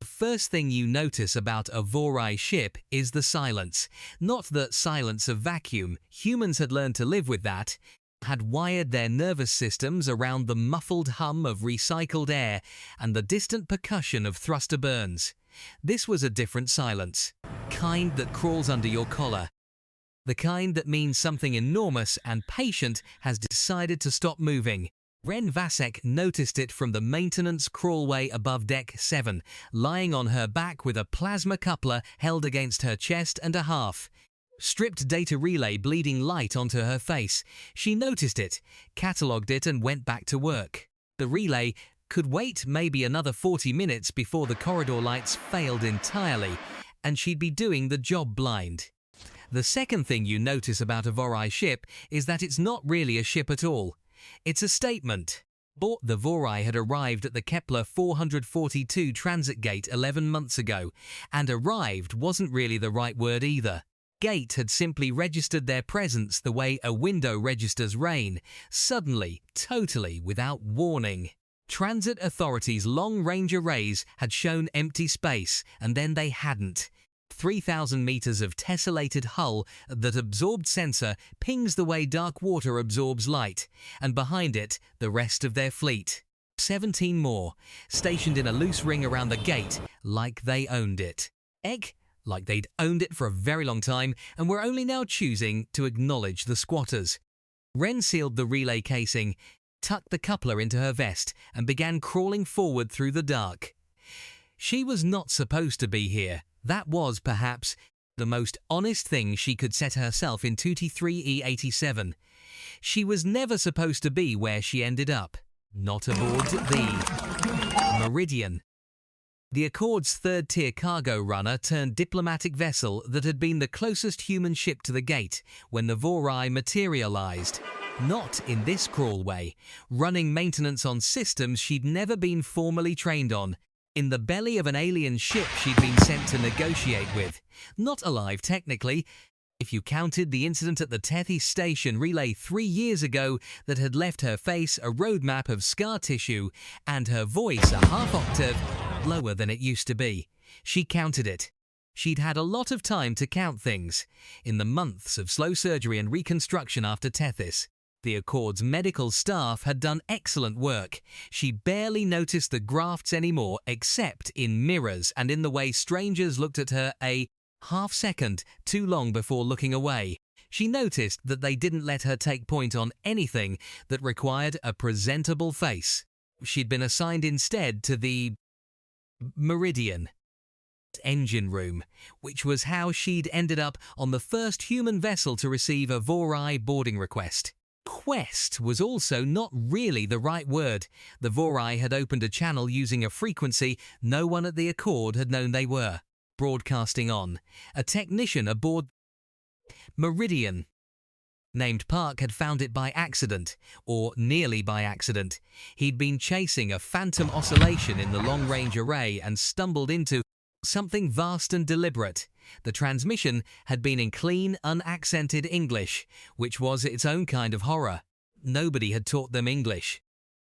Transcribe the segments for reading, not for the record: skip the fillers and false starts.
First thing you notice about a Vorrhai ship is the silence. Not the silence of vacuum. Humans had learned to live with that, had wired their nervous systems around the muffled hum of recycled air and the distant percussion of thruster burns. This was a different silence. Kind that crawls under your collar. The kind that means something enormous and patient has decided to stop moving. Ren Vasek noticed it from the maintenance crawlway above Deck 7, lying on her back with a plasma coupler held against her chest and a half. Stripped data relay bleeding light onto her face. She noticed it, catalogued it and went back to work. The relay could wait maybe another 40 minutes before the corridor lights failed entirely, and she'd be doing the job blind. The second thing you notice about a Vorrhai ship is that it's not really a ship at all. It's a statement. The Vorrhai had arrived at the Kepler 442 transit gate 11 months ago, and arrived wasn't really the right word either. Gate had simply registered their presence the way a window registers rain, suddenly, totally, without warning. Transit authorities' long-range arrays had shown empty space, and then they hadn't. 3,000 meters of tessellated hull that absorbed sensor pings the way dark water absorbs light, and behind it, the rest of their fleet. 17 more, stationed in a loose ring around the gate, like they owned it. Like they'd owned it for a very long time, and were only now choosing to acknowledge the squatters. Ren sealed the relay casing, tucked the coupler into her vest, and began crawling forward through the dark. She was not supposed to be here. That was, perhaps, the most honest thing she could set herself in 2T3E87. She was never supposed to be where she ended up. Not aboard the Meridian. The Accord's third-tier cargo runner turned diplomatic vessel that had been the closest human ship to the gate when the Vorrhai materialized. Not in this crawlway, running maintenance on systems she'd never been formally trained on. In the belly of an alien ship she'd been sent to negotiate with. Not alive, technically, if you counted the incident at the Tethys station relay 3 years ago that had left her face a roadmap of scar tissue and her voice a half-octave lower than it used to be. She counted it. She'd had a lot of time to count things. In the months of slow surgery and reconstruction after Tethys, the Accord's medical staff had done excellent work. She barely noticed the grafts anymore, except in mirrors and in the way strangers looked at her a half-second too long before looking away. She noticed that they didn't let her take point on anything that required a presentable face. She'd been assigned instead to the Meridian engine room, which was how she'd ended up on the first human vessel to receive a Vorrhai boarding request. Quest was also not really the right word. The Vorrhai had opened a channel using a frequency no one at the Accord had known they were broadcasting on. A technician aboard Meridian named Park had found it by accident, or nearly by accident. He'd been chasing a phantom oscillation in the long-range array and stumbled into something vast and deliberate. The transmission had been in clean, unaccented English, which was its own kind of horror. Nobody had taught them English.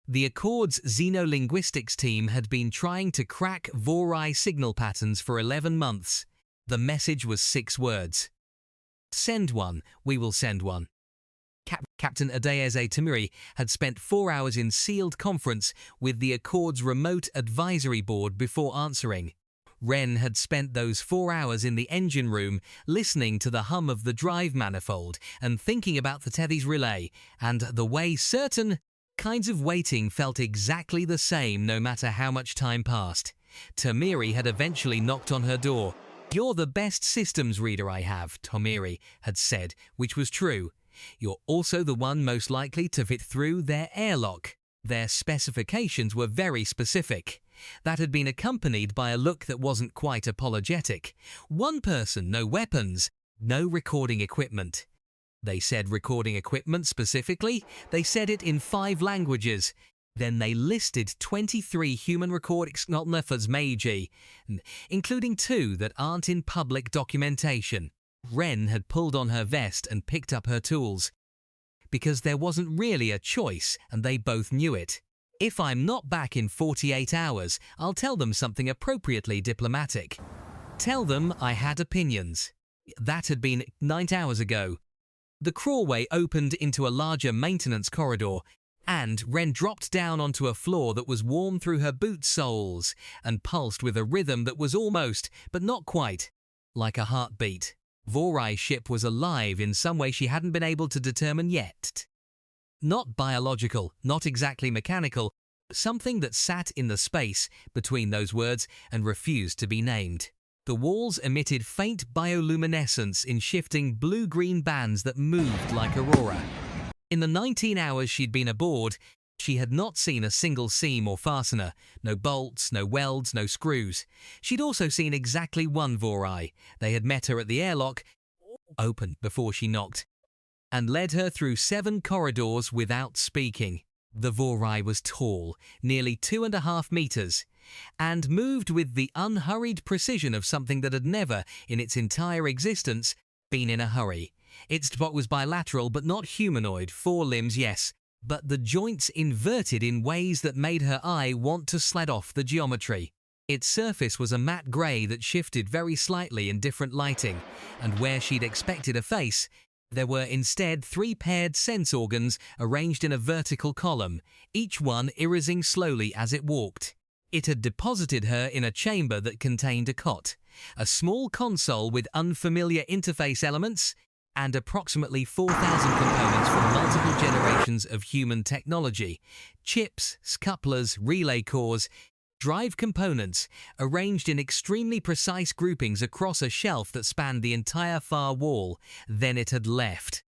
The Accord's xenolinguistics team had been trying to crack Vorrhai signal patterns for 11 months. The message was 6 words. Send one, we will send one. Captain Adeyeze Tamiri had spent 4 hours in sealed conference with the Accord's remote advisory board before answering. Ren had spent those 4 hours in the engine room listening to the hum of the drive manifold and thinking about the Tethys relay and the way certain kinds of waiting felt exactly the same no matter how much time passed. Tamiri had eventually knocked on her door. "You're the best systems reader I have," Tamiri had said, which was true. "You're also the one most likely to fit through their airlock." Their specifications were very specific. That had been accompanied by a look that wasn't quite apologetic. 1 person, no weapons, no recording equipment. They said recording equipment specifically. They said it in 5 languages. Then they listed 23 human recording for Meiji, including 2 that aren't in public documentation. Ren had pulled on her vest and picked up her tools. Because there wasn't really a choice, and they both knew it. If I'm not back in 48 hours, I'll tell them something appropriately diplomatic. Tell them I had opinions. That had been 9 hours ago. The crawlway opened into a larger maintenance corridor, and Wren dropped down onto a floor that was warm through her boot soles and pulsed with a rhythm that was almost, but not quite, like a heartbeat. Vorrhai's ship was alive in some way she hadn't been able to determine yet. Not biological, not exactly mechanical, something that sat in the space between those words and refused to be named. The walls emitted faint bioluminescence in shifting blue-green bands that moved like aurora. In the 19 hours she'd been aboard, she had not seen a single seam or fastener, no bolts, no welds, no screws. She'd also seen exactly one Vorrhai. They had met her at the airlock, opened before she knocked, and led her through 7 corridors without speaking. The Vorrhai was tall, nearly 2.5 meters, and moved with the unhurried precision of something that had never, in its entire existence, been in a hurry. Its spot was bilateral but not humanoid, 4 limbs, yes, but the joints inverted in ways that made her eye want to sled off the geometry. Its surface was a matte grey that shifted very slightly in different lighting, and where she'd expected a face, there were instead 3 paired sense organs arranged in a vertical column, each one irising slowly as it walked. It had deposited her in a chamber that contained a cot, a small console with unfamiliar interface elements, and approximately 4,000 components from multiple generations of human technology, chips, couplers, relay cores, drive components, arranged in extremely precise groupings across a shelf that spanned the entire far wall. Then it had left.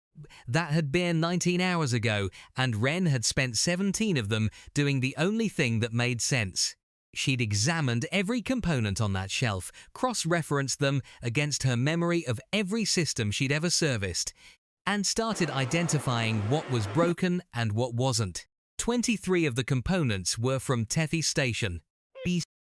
That had been 19 hours ago, and Wren had spent 17 of them doing the only thing that made sense. She'd examined every component on that shelf, cross-referenced them against her memory of every system she'd ever serviced, and started identifying what was broken and what wasn't. 23 of the components were from Tethys Station.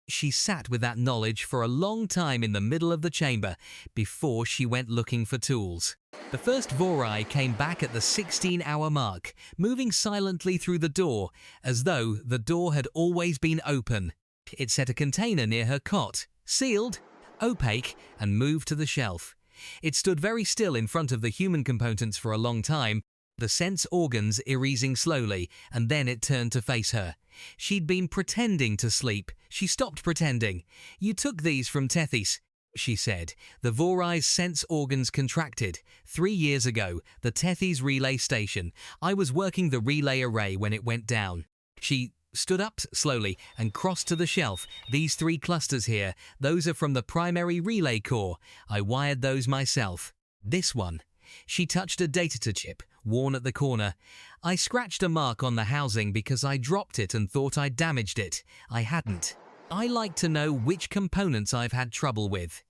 She sat with that knowledge for a long time in the middle of the chamber before she went looking for tools. The first Vorrhai came back at the 16-hour mark, moving silently through the door, as though the door had always been open. It set a container near her cot, sealed, opaque, and moved to the shelf. It stood very still in front of the human components for a long time, the sense organs irising slowly, and then it turned to face her. She'd been pretending to sleep. She stopped pretending. "You took these from Tethys," she said. The Vorrhai's sense organs contracted. 3 years ago, the Tethys relay station. I was working the relay array when it went down. She stood up slowly and crossed to the shelf. "These 3 clusters here, those are from the primary relay core. I wired those myself. This one." She touched a data chip, worn at the corner. "I scratched a mark on the housing because I dropped it and thought I'd damaged it. I hadn't. I like to know which components I've had trouble with."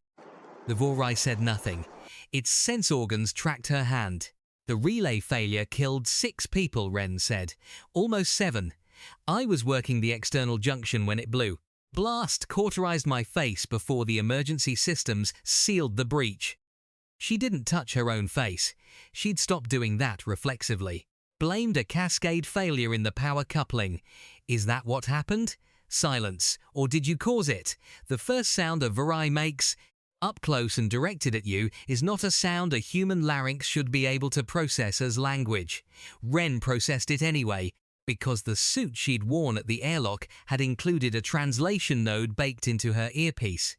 The Vorrhai said nothing. Its sense organs tracked her hand. "The relay failure killed 6 people," Wren said. "Almost 7. I was working the external junction when it blew. Blast cauterized my face before the emergency systems sealed the breach." She didn't touch her own face. She'd stopped doing that reflexively. Blamed a cascade failure in the power coupling. "Is that what happened?" Silence. "Or did you cause it? The first sound a Vorrhai makes, up close and directed at you, is not a sound a human larynx should be able to process as language. Wren processed it anyway, because the suit she'd worn at the airlock had included a translation node baked into her earpiece.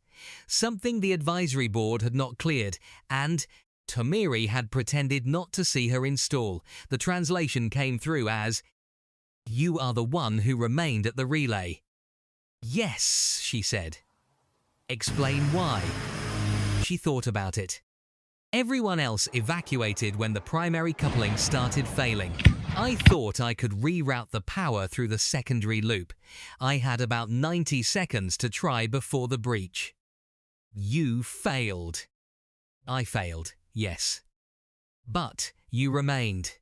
Something the advisory board had not cleared, and Tomiri had pretended not to see her install. The translation came through as, "You are the one who remained at the relay." "Yes," she said. "Explain why." She thought about it. "Everyone else evacuated when the primary coupling started failing. I thought I could reroute the power through the secondary loop. I had about 90 seconds to try before the breach." "You failed." "I failed, yes. But you remained."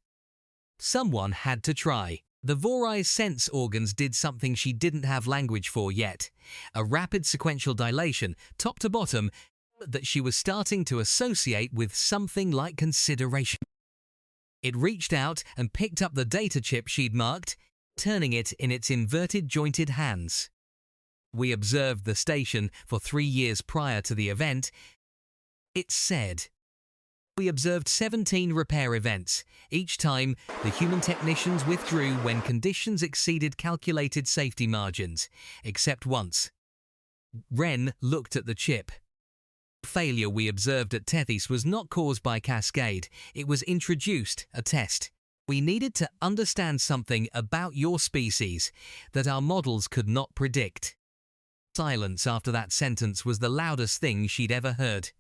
Someone had to try. The Vorrhai's sense organs did something she didn't have language for yet. A rapid sequential dilation, top to bottom, that she was starting to associate with something like consideration. It reached out and picked up the data chip she'd marked, turning it in its inverted jointed hands. We observed the station for 3 years prior to the event, it said. We observed 17 repair events. Each time, the human technicians withdrew when conditions exceeded calculated safety margins, except once. Wren looked at the chip. Failure we observed at Tethys was not caused by Cascade. It was introduced, a test. We needed to understand something about your species that our models could not predict. Silence after that sentence was the loudest thing she'd ever heard.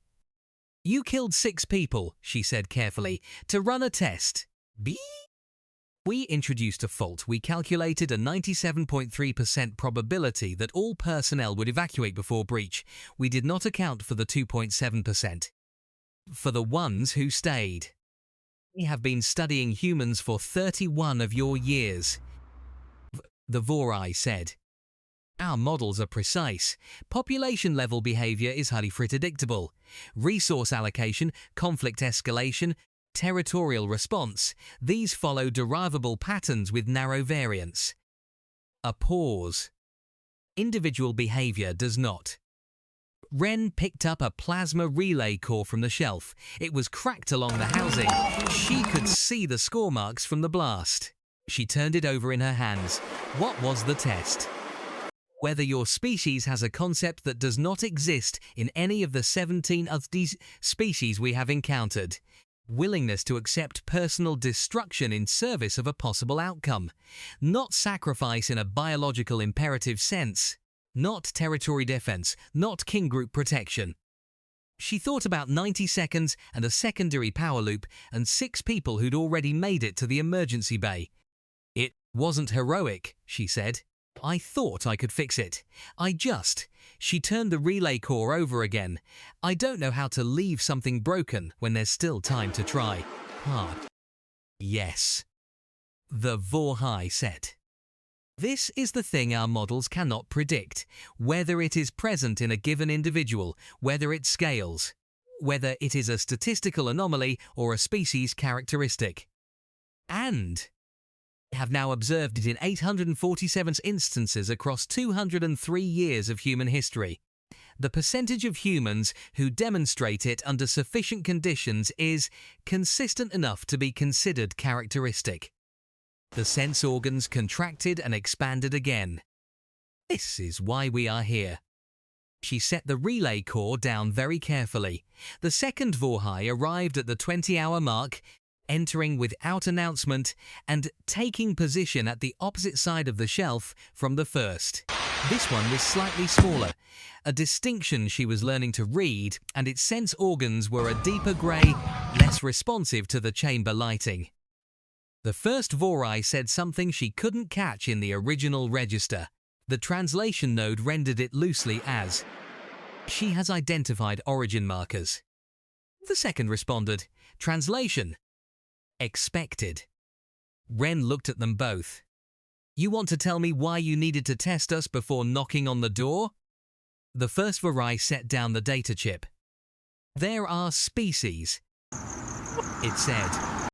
You killed 6 people, she said carefully, to run a test. Beep. We introduced a fault. We calculated a 97.3% probability that all personnel would evacuate before breach. We did not account for the 2.7%. For the ones who stayed. We have been studying humans for 31 of your years, the Vorrhai said. Our models are precise. Population-level behavior is highly predictable. Resource allocation, conflict escalation, territorial response, these follow derivable patterns with narrow variance. A pause. Individual behavior does not. Wren picked up a plasma relay core from the shelf. It was cracked along the housing. She could see the score marks from the blast. She turned it over in her hands. What was the test? Whether your species has a concept that does not exist in any of the 17 of these species we have encountered. Willingness to accept personal destruction in service of a possible outcome. Not sacrifice in a biological imperative sense. Not territory defense, not kin group protection. She thought about 90 seconds and a secondary power loop and 6 people who'd already made it to the emergency bay. It wasn't heroic, she said. I thought I could fix it. She turned the relay core over again. I don't know how to leave something broken when there's still time to try. Hard. Yes. The Vorrhai said. This is the thing our models cannot predict. Whether it is present in a given individual, whether it scales, whether it is a statistical anomaly or a species characteristic. And have now observed it in 847 instances across 203 years of human history. The percentage of humans who demonstrate it under sufficient conditions is consistent enough to be considered characteristic. The sense organs contracted and expanded again. This is why we are here. She set the relay core down very carefully. The second Vorrhai arrived at the 20-hour mark, entering without announcement and taking position at the opposite side of the shelf from the first. This one was slightly smaller, a distinction she was learning to read, and its sense organs were a deeper grey, less responsive to the chamber lighting. The first Vorrhai said something she couldn't catch in the original register. The translation node rendered it loosely as, "She has identified origin markers." The second responded, "Translation. Expected." Wren looked at them both. You want to tell me why you needed to test us before knocking on the door? The first Vorrhai set down the data chip. There are species, it said,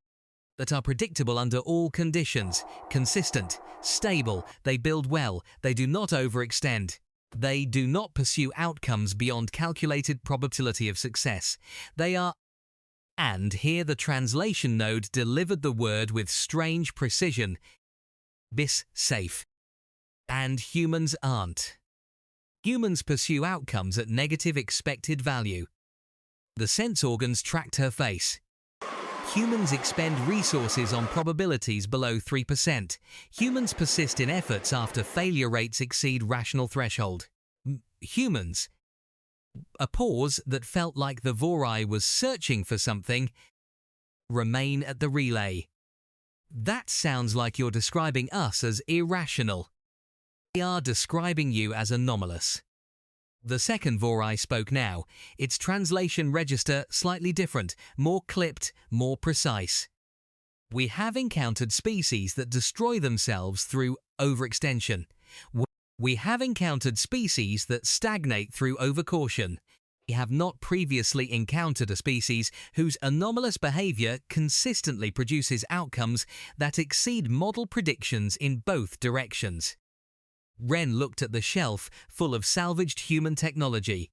that are predictable under all conditions, consistent, stable, they build well, they do not overextend. They do not pursue outcomes beyond calculated probability of success. They are. And here the translation node delivered the word with strange precision. Bis safe. And humans aren't. Humans pursue outcomes at negative expected value. The sense organs tracked her face. Humans expend resources on probabilities below 3%. Humans persist in efforts after failure rates exceed rational threshold. Humans. A pause that felt like the Vorrhai was searching for something. Remain at the relay. That sounds like you're describing us as irrational. We are describing you as anomalous. The second Vorrhai spoke now, its translation register slightly different, more clipped, more precise. We have encountered species that destroy themselves through overextension. We have encountered species that stagnate through overcaution. We have not previously encountered a species whose anomalous behavior consistently produces outcomes that exceed model predictions in both directions. Wren looked at the shelf full of salvaged human technology.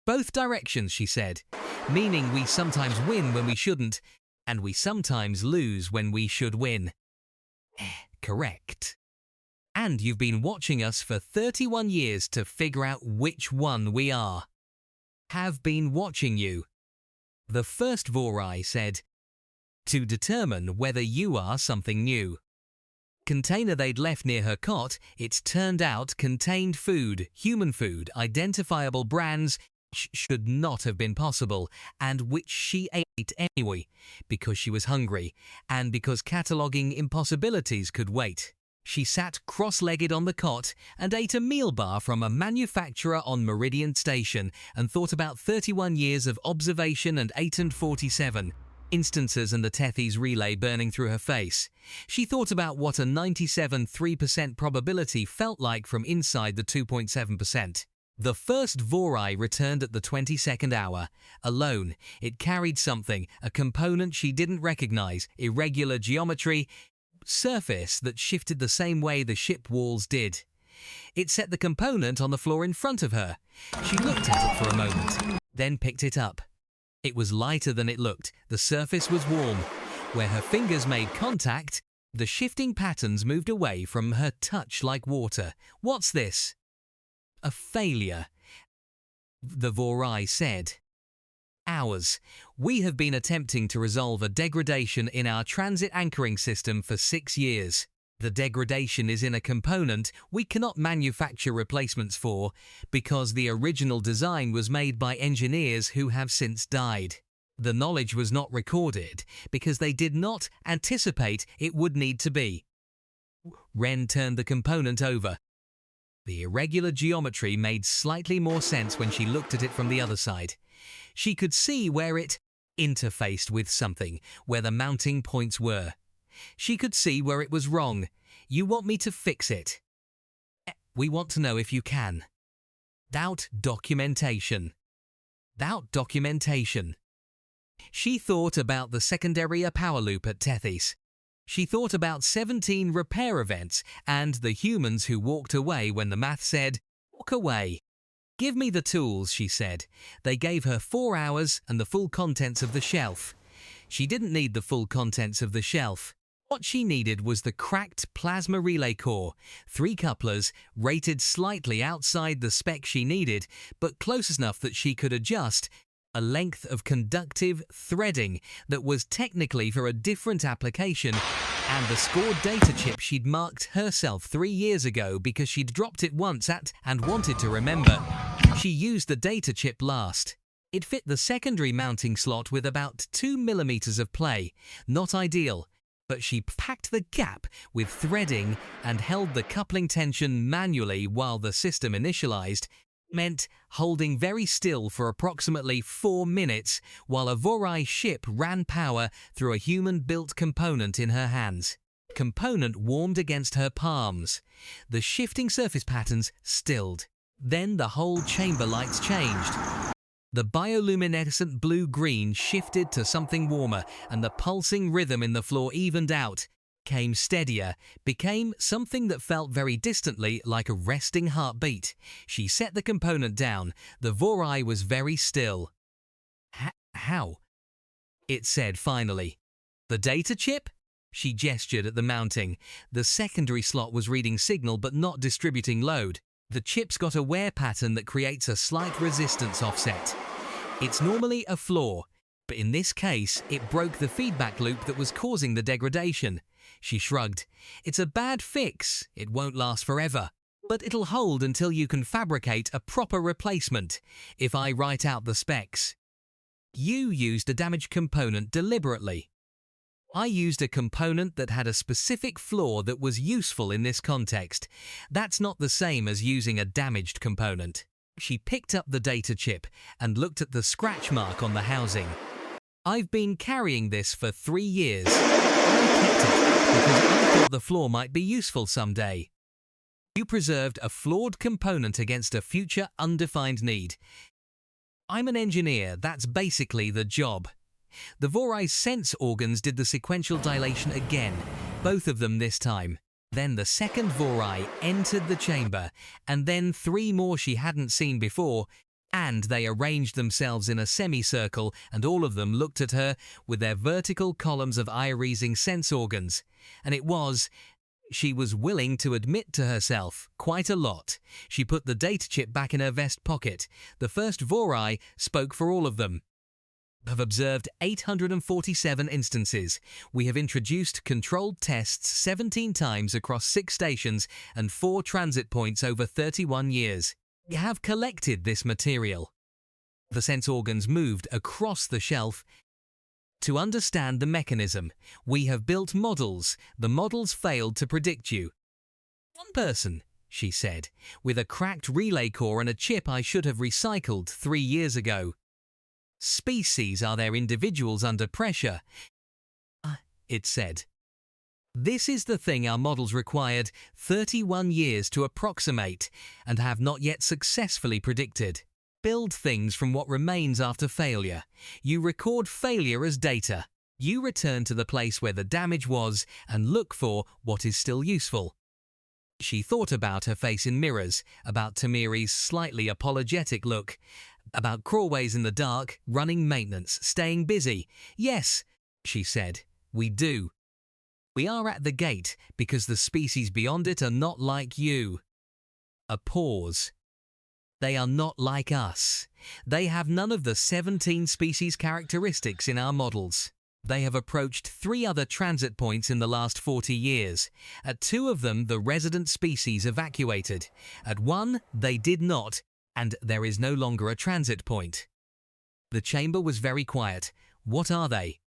Both directions, she said, meaning we sometimes win when we shouldn't, and we sometimes lose when we should win. Correct. And you've been watching us for 31 years to figure out which one we are. Have been watching you. The first Vorrhai said, to determine whether you are something new. Container they'd left near her cot, it turned out contained food, human food, identifiable brands, which should not have been possible, and which she ate anyway, because she was hungry, and because cataloguing impossibilities could wait. She sat cross-legged on the cot and ate a meal bar from a manufacturer on Meridian Station and thought about 31 years of observation and 847 instances and the Tethys relay burning through her face. She thought about what a 97.3% probability felt like from inside the 2.7%. The first Vorrhai returned at the 22nd hour. Alone, it carried something, a component she didn't recognize, irregular geometry, surface that shifted the same way the ship walls did. It set the component on the floor in front of her. She looked at it for a moment, then picked it up. It was lighter than it looked. The surface was warm. Where her fingers made contact, the shifting patterns moved away from her touch like water. What's this? A failure, the Vorrhai said. Ours. We have been attempting to resolve a degradation in our transit anchoring system for 6 years. The degradation is in a component we cannot manufacture replacements for because the original design was made by engineers who have since died. The knowledge was not recorded because they did not anticipate it would need to be. Wren turned the component over. The irregular geometry made slightly more sense when she looked at it from the other side. She could see where it interfaced with something, where the mounting points were. She could see where it was wrong. You want me to fix it? We want to know if you can. Without documentation. Without documentation. She thought about the secondary power loop at Tethys. She thought about 17 repair events and the humans who walked away when the math said, walk away. Give me the tools, she said. They gave her 4 hours and the full contents of the shelf. She didn't need the full contents of the shelf. What she needed was the cracked plasma relay core, 3 couplers, rated slightly outside the spec she needed, but close enough that she could adjust, a length of conductive threading that was technically for a different application, and the scored data chip she'd marked herself 3 years ago because she'd dropped it once at and wanted to remember. She used the data chip last. It fit the secondary mounting slot with about 2 millimeters of play. Not ideal, but she packed the gap with threading and held the coupling tension manually while the system initialized. Meant holding very still for approximately 4 minutes while a Vorrhai ship ran power through a human-built component in her hands. Component warmed against her palms. The shifting surface patterns stilled. Then the whole chamber lights changed. The bioluminescent blue-green shifted to something warmer, and the pulsing rhythm in the floor evened out, came steadier, became something that felt very distantly like a resting heartbeat. She set the component down. The Vorrhai was very still. How? It said finally. The data chip? She gestured at the mounting. The secondary slot was reading signal but not distributing load. The chip's got a wear pattern that creates a slight resistance offset. It's normally a flaw, but in this case, it broke the feedback loop that was causing the degradation. She shrugged. It's a bad fix. It won't last forever. But it'll hold until you can fabricate a proper replacement, if I write out the specs. You used a damaged component deliberately. I used a component that had a specific flaw that was useful in this context. That's not the same as using a damaged component. She picked up the data chip and looked at the scratch mark on the housing. I've been carrying this for 3 years. I kept it because I thought the flaw might be useful someday. You preserved a flawed component against a future undefined need. I'm an engineer, that's basically the job. The Vorrhai's sense organs did the sequential dilation again, both of them this time. Then the second Vorrhai entered the chamber, and then 3 more she hadn't seen before, and they arranged themselves in a semicircle, and all of them looked at her with their vertical columns of irising sense organs. And it was... She was willing to admit to herself quite a lot. She put the data chip back in her vest pocket. The first Vorrhai spoke for all of them. Have observed 847 instances. We have introduced controlled tests 17 times across 6 stations and 4 transit points over 31 years. We have collected this material. The sense organs moved across the shelf. To understand the mechanism, we have built models. The models failed to predict you. One person, she said, with a cracked relay core and a chip I should have recycled 3 years ago. Species are their individuals under pressure, it said. This is the thing our models required 31 years to approximate and have not yet successfully predicted. Build things from what remains after failure. You record failure as data. You return to the place where the damage was and look for what is still useful. She thought about her face in mirrors, about Tamiri's slightly apologetic look, about crawlways in the dark, running maintenance, staying busy. Yes, she said, we do. We are at the gate because the species beyond it are not like you. A pause. They are not like us. They have none of the 17 species characteristics in our models. They have approached 3 other transit points in the last 40 years. At 2 of them, the resident species evacuated. At 1, they did not, and there is no longer a transit point. The chamber was very quiet. What are they?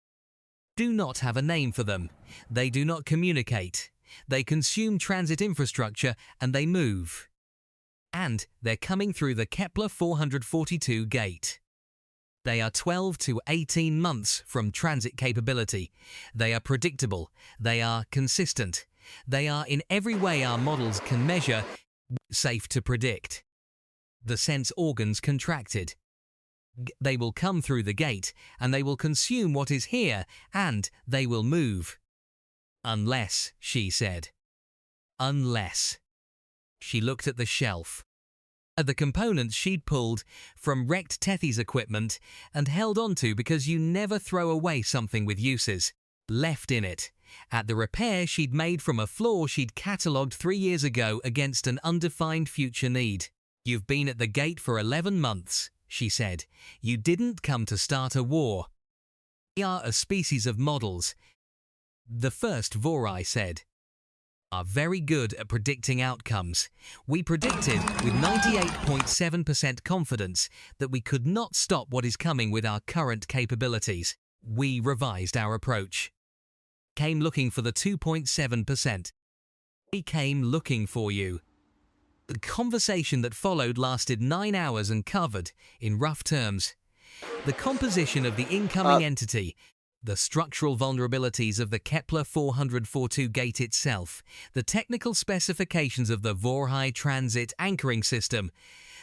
Do not have a name for them. They do not communicate. They consume transit infrastructure and they move. And they're coming through the Kepler 442 gate. They are 12 to 18 months from transit capability. They are predictable. They are consistent. They are in every way our models can measure, safe to predict. The sense organs contracted. They will come through the gate, and they will consume what is here, and they will move. Unless, she said. Unless. She looked at the shelf, at the components she'd pulled from wrecked Tethy's equipment and held onto because you never throw away something with uses left in it, at the repair she'd made from a flaw she'd catalogued 3 years ago against an undefined future need. You've been at the gate for 11 months, she said. You didn't come to start a war. We are a species of models. The first Vorrhai said. Are very good at predicting outcomes. We predicted with 98.7% confidence that we could not stop what is coming with our current capabilities. We revised our approach. Came looking for the 2.7%. We came looking for you. The conversation that followed lasted 9 hours and covered, in rough terms, the composition of the incoming entity, the structural vulnerabilities of the Kepler 442 gate itself, the technical specifications of the Vorrhai transit anchoring system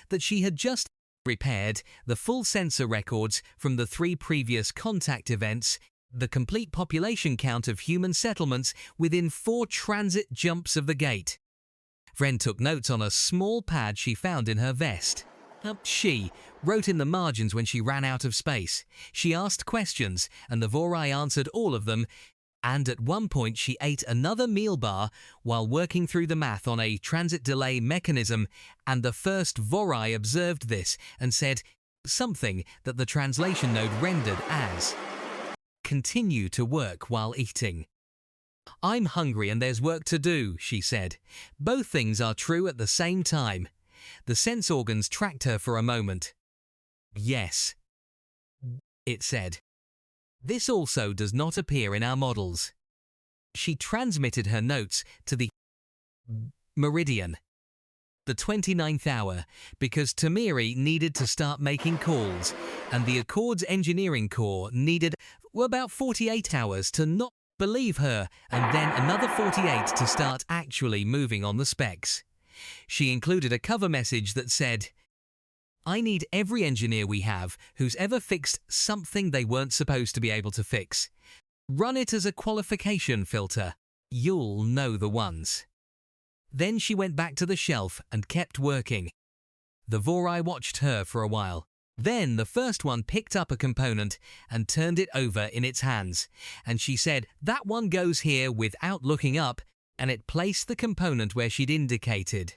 that she had just repaired, the full sensor records from the 3 previous contact events, the complete population count of human settlements within 4 transit jumps of the gate. Vren took notes on a small pad she found in her vest. She wrote in the margins when she ran out of space. She asked questions, and the Vorrhai answered all of them, and at one point she ate another meal bar while working through the math on a transit delay mechanism, and the first Vorrhai observed this and said something that the translation node rendered as "continue to work while eating." I'm hungry and there's work to do, she said. Both things are true at the same time. The sense organs tracked her for a moment. Yes, it said. This also does not appear in our models. She transmitted her notes to the Meridian, the 29th hour, because Tamiri needed to start making calls, and the Accord's engineering core needed about 48 hours to not believe her, and then another 48 to start actually moving on the specs. She included a cover message that said, I need every engineer we have who's ever fixed something they weren't supposed to be able to fix. Run it as a qualification filter. You'll know the ones." Then she went back to the shelf and kept working. The Vorrhai watched her for a while. Then the first one picked up a component and turned it over in its hands, and she said, "That one goes here," without looking up, and it placed the component where she'd indicated.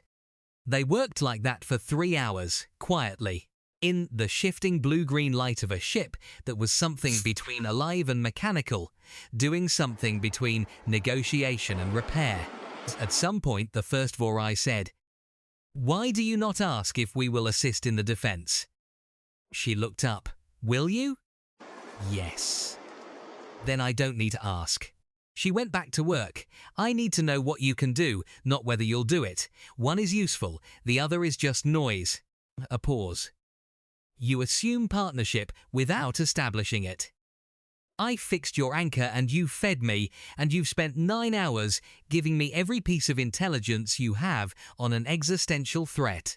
They worked like that for 3 hours, quietly, in the shifting blue-green light of a ship that was something between alive and mechanical, doing something between negotiation and repair. At some point, the first Vorrhai said, "Why do you not ask if we will assist in the defense?" She looked up. "Will you?" "Yes." "Then I don't need to ask." She went back to work. "I need to know what you can do, not whether you'll do it. One is useful, the other is just noise." A pause. "You assume partnership without establishing it. I fixed your anchor and you fed me, and you've spent 9 hours giving me every piece of intelligence you have on an existential threat.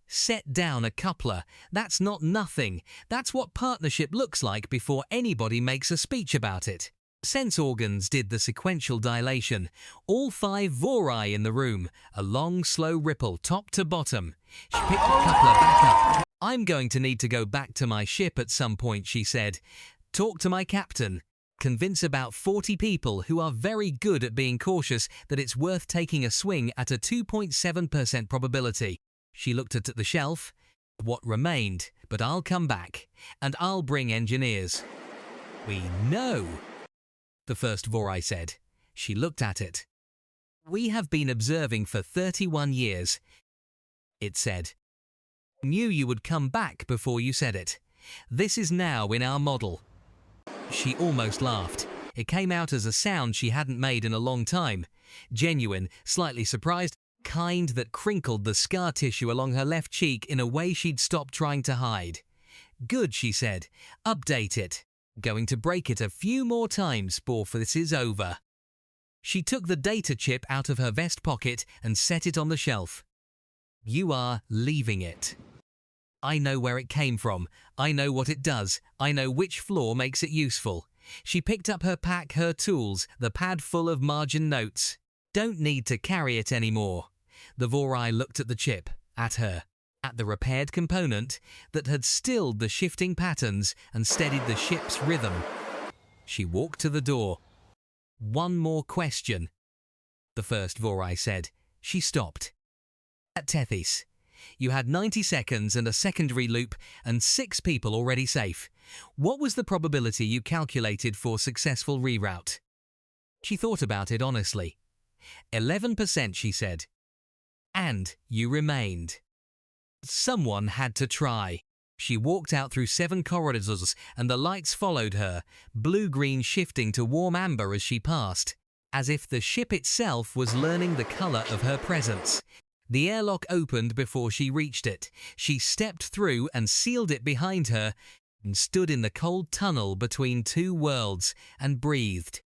Set down a coupler. That's not nothing. That's what partnership looks like before anybody makes a speech about it." Sense organs did the sequential dilation. All 5 Vorrhai in the room, a long, slow ripple top to bottom. She picked the coupler back up. "I'm going to need to go back to my ship at some point," she said. "Talk to my captain. Convince about 40 people who are very good at being cautious that it's worth taking a swing at a 2.7% probability." She looked at the shelf. "What remained, but I'll come back, and I'll bring engineers." "We know," the first Vorrhai said. She looked at it. "We have been observing for 31 years, it said. "Knew you would come back before you said it. This is now in our model." She almost laughed. It came out as a sound she hadn't made in a long time. Genuine, slightly surprised, kind that crinkled the scar tissue along her left cheek in a way she'd stopped trying to hide. "Good," she said. "Update it. Going to break it a few more times before this is over." She took the data chip out of her vest pocket and set it on the shelf. "You are leaving it. I know where it came from. I know what it does. I know which flaw makes it useful." She picked up her pack, her tools, the pad full of margin notes. "Don't need to carry it anymore." The Vorrhai looked at the chip, at her, at the repaired component that had stilled the shifting patterns and steadied the ship's rhythm. She walked to the door. "One more question," the first Vorrhai said. She stopped. "At Tethys, you had 90 seconds and a secondary loop and 6 people already safe. What was the probability you calculated for successful reroute?" She thought about it honestly. 11%, she said. "And you remained." Someone had to try. She walked out through 7 corridors and the lights followed her, blue-green shifting to warm amber as she passed, as if the ship itself was learning the color of her presence. The airlock opened before she reached it. She stepped through and sealed it behind her and stood in the cold tunnel between 2 worlds and breathed.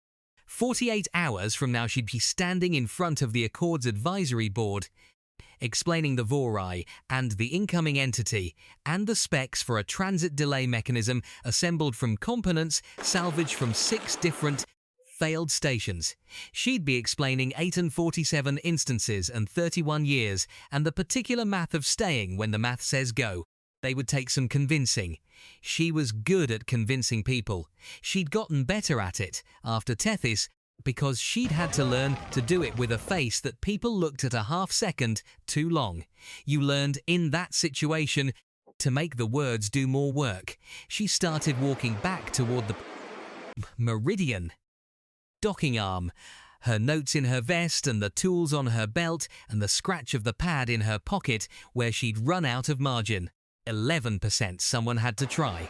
48 hours from now she'd be standing in front of the Accord's advisory board, explaining the Vorrhai and the incoming entity and the specs for a transit delay mechanism assembled from components salvaged from 6 different failed stations. She'd be explaining 8 and 47 instances and 31 years and the particular math of staying when the math says go. They would take some convincing. She was good at convincing people. She'd gotten better at it after Tethys because she'd had to learn to do it with a face that people looked at a half-second too long. You learned in that situation to make the words do more work. She started walking back toward the meridian docking arm, her notes in her vest and the tools on her belt and the scratch of the pad in her pocket where she'd run out of margin. 11%, someone had to try.